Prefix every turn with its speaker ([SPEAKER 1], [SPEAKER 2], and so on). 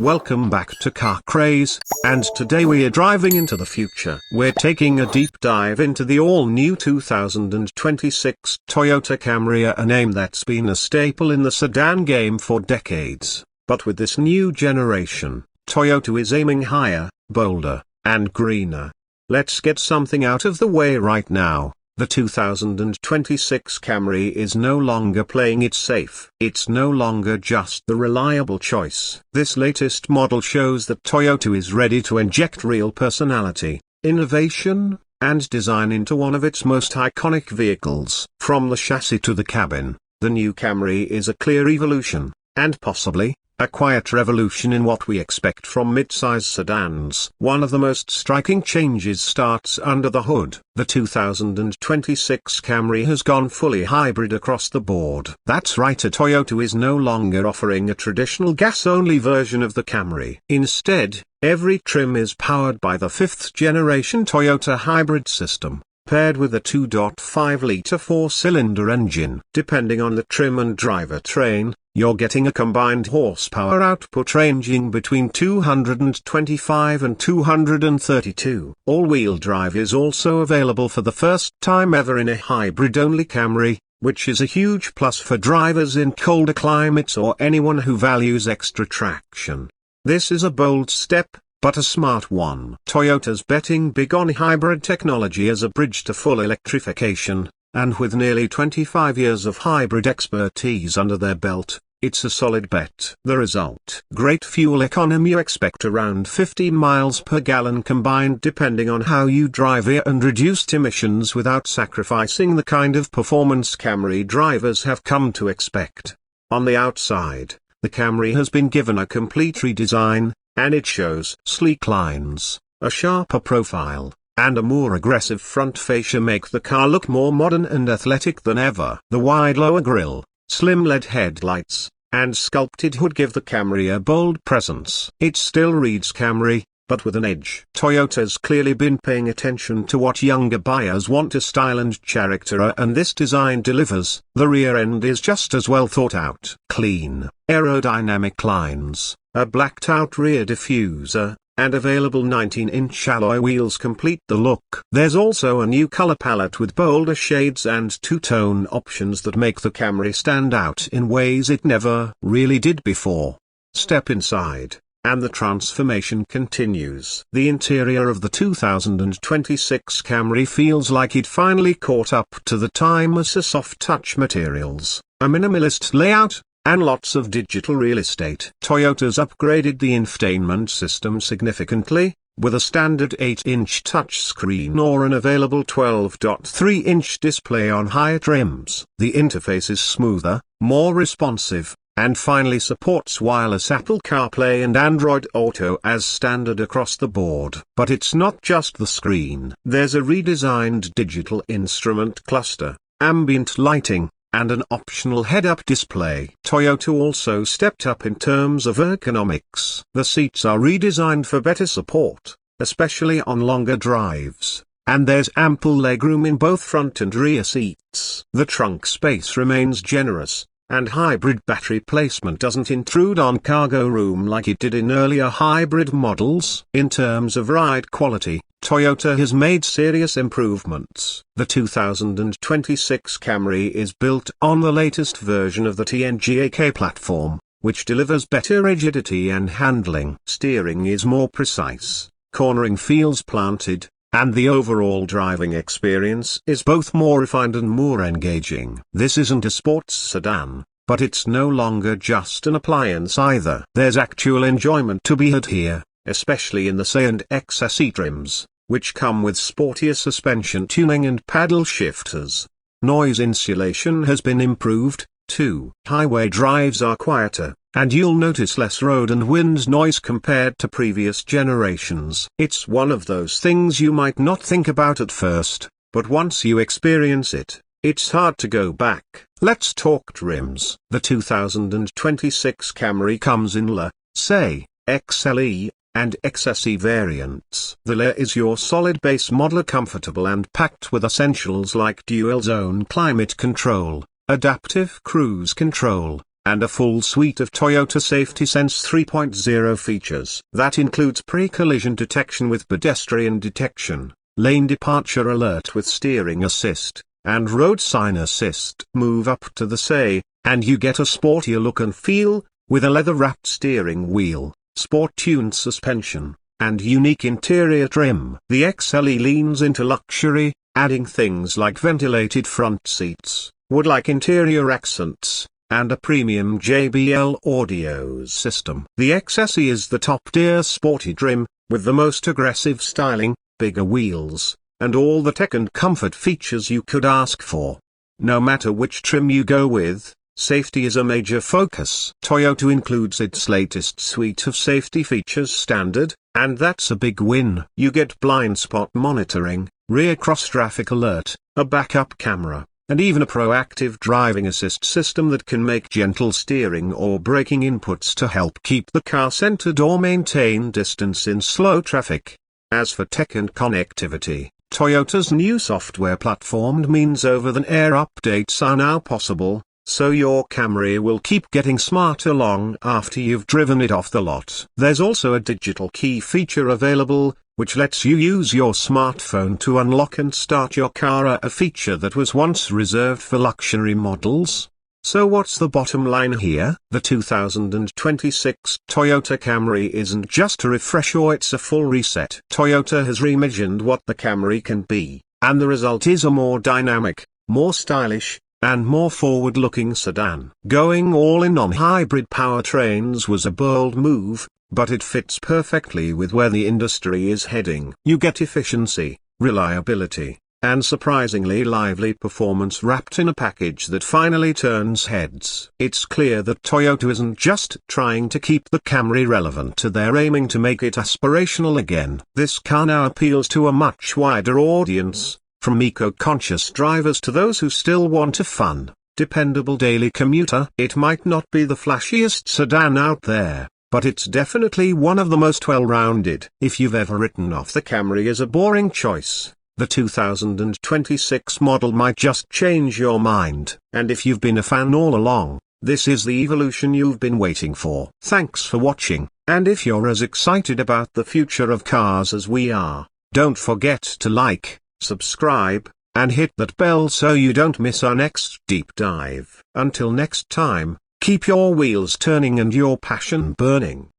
[SPEAKER 1] Welcome back to Car Craze, and today we are driving into the future. We're taking a deep dive into the all-new 2026 Toyota Camry, a name that's been a staple in the sedan game for decades. But with this new generation, Toyota is aiming higher, bolder, and greener. Let's get something out of the way right now. The 2026 Camry is no longer playing it safe. It's no longer just the reliable choice. This latest model shows that Toyota is ready to inject real personality, innovation, and design into one of its most iconic vehicles. From the chassis to the cabin, the new Camry is a clear evolution, and possibly a quiet revolution in what we expect from midsize sedans. One of the most striking changes starts under the hood. The 2026 Camry has gone fully hybrid across the board. That's right, Toyota is no longer offering a traditional gas-only version of the Camry. Instead, every trim is powered by the fifth-generation Toyota hybrid system, paired with a 2.5-liter four-cylinder engine. Depending on the trim and drivetrain, you're getting a combined horsepower output ranging between 225 and 232. All-wheel drive is also available for the first time ever in a hybrid-only Camry, which is a huge plus for drivers in colder climates or anyone who values extra traction. This is a bold step, but a smart one. Toyota's betting big on hybrid technology as a bridge to full electrification, and with nearly 25 years of hybrid expertise under their belt, it's a solid bet. The result: great fuel economy. You expect around 15 miles per gallon combined depending on how you drive here, and reduced emissions without sacrificing the kind of performance Camry drivers have come to expect. On the outside, the Camry has been given a complete redesign, and it shows. Sleek lines, a sharper profile, and a more aggressive front fascia make the car look more modern and athletic than ever. The wide lower grille, slim LED headlights, and sculpted hood give the Camry a bold presence. It still reads Camry, but with an edge. Toyota's clearly been paying attention to what younger buyers want: a style and character, and this design delivers. The rear end is just as well thought out. Clean, aerodynamic lines, a blacked-out rear diffuser, and available 19-inch alloy wheels complete the look. There's also a new color palette with bolder shades and two-tone options that make the Camry stand out in ways it never really did before. Step inside, and the transformation continues. The interior of the 2026 Camry feels like it finally caught up to the timeless soft-touch materials, a minimalist layout, and lots of digital real estate. Toyota's upgraded the infotainment system significantly, with a standard 8-inch touchscreen or an available 12.3-inch display on higher trims. The interface is smoother, more responsive, and finally supports wireless Apple CarPlay and Android Auto as standard across the board. But it's not just the screen. There's a redesigned digital instrument cluster, ambient lighting, and an optional head-up display. Toyota also stepped up in terms of ergonomics. The seats are redesigned for better support, especially on longer drives, and there's ample legroom in both front and rear seats. The trunk space remains generous, and hybrid battery placement doesn't intrude on cargo room like it did in earlier hybrid models. In terms of ride quality, Toyota has made serious improvements. The 2026 Camry is built on the latest version of the TNGA platform, which delivers better rigidity and handling. Steering is more precise, cornering feels planted, and the overall driving experience is both more refined and more engaging. This isn't a sports sedan, but it's no longer just an appliance either. There's actual enjoyment to be had here, especially in the Sedan XSE trims, which come with sportier suspension tuning and paddle shifters. Noise insulation has been improved, too. Highway drives are quieter, and you'll notice less road and wind noise compared to previous generations. It's one of those things you might not think about at first, but once you experience it, it's hard to go back. Let's talk trims. The 2026 Camry comes in LE, SE, XLE, and XSE variants. The LE is your solid base model, comfortable and packed with essentials like dual zone climate control, adaptive cruise control, and a full suite of Toyota Safety Sense 3.0 features. That includes pre-collision detection with pedestrian detection, lane departure alert with steering assist, and road sign assist. Move up to the SE, and you get a sportier look and feel, with a leather-wrapped steering wheel, sport-tuned suspension, and unique interior trim. The XLE leans into luxury, adding things like ventilated front seats, wood-like interior accents, and a premium JBL audio system. The XSE is the top-tier sporty trim, with the most aggressive styling, bigger wheels, and all the tech and comfort features you could ask for. No matter which trim you go with, safety is a major focus. Toyota includes its latest suite of safety features standard, and that's a big win. You get blind spot monitoring, rear cross-traffic alert, a backup camera, and even a proactive driving assist system that can make gentle steering or braking inputs to help keep the car centered or maintain distance in slow traffic. As for tech and connectivity, Toyota's new software platform means over-the-air updates are now possible, so your Camry will keep getting smarter long after you've driven it off the lot. There's also a digital key feature available, which lets you use your smartphone to unlock and start your car, a feature that was once reserved for luxury models. So what's the bottom line here? The 2026 Toyota Camry isn't just a refresh, or it's a full reset. Toyota has reimagined what the Camry can be, and the result is a more dynamic, more stylish, and more forward-looking sedan. Going all in on hybrid powertrains was a bold move, but it fits perfectly with where the industry is heading. You get efficiency, reliability, and surprisingly lively performance wrapped in a package that finally turns heads. It's clear that Toyota isn't just trying to keep the Camry relevant, they're aiming to make it aspirational again. This car now appeals to a much wider audience, from eco-conscious drivers to those who still want a fun, dependable daily commuter. It might not be the flashiest sedan out there, but it's definitely one of the most well-rounded. If you've ever written off the Camry as a boring choice, the 2026 model might just change your mind. And if you've been a fan all along, this is the evolution you've been waiting for. Thanks for watching, and if you're as excited about the future of cars as we are, don't forget to like, subscribe, and hit that bell so you don't miss our next deep dive. Until next time, keep your wheels turning and your passion burning.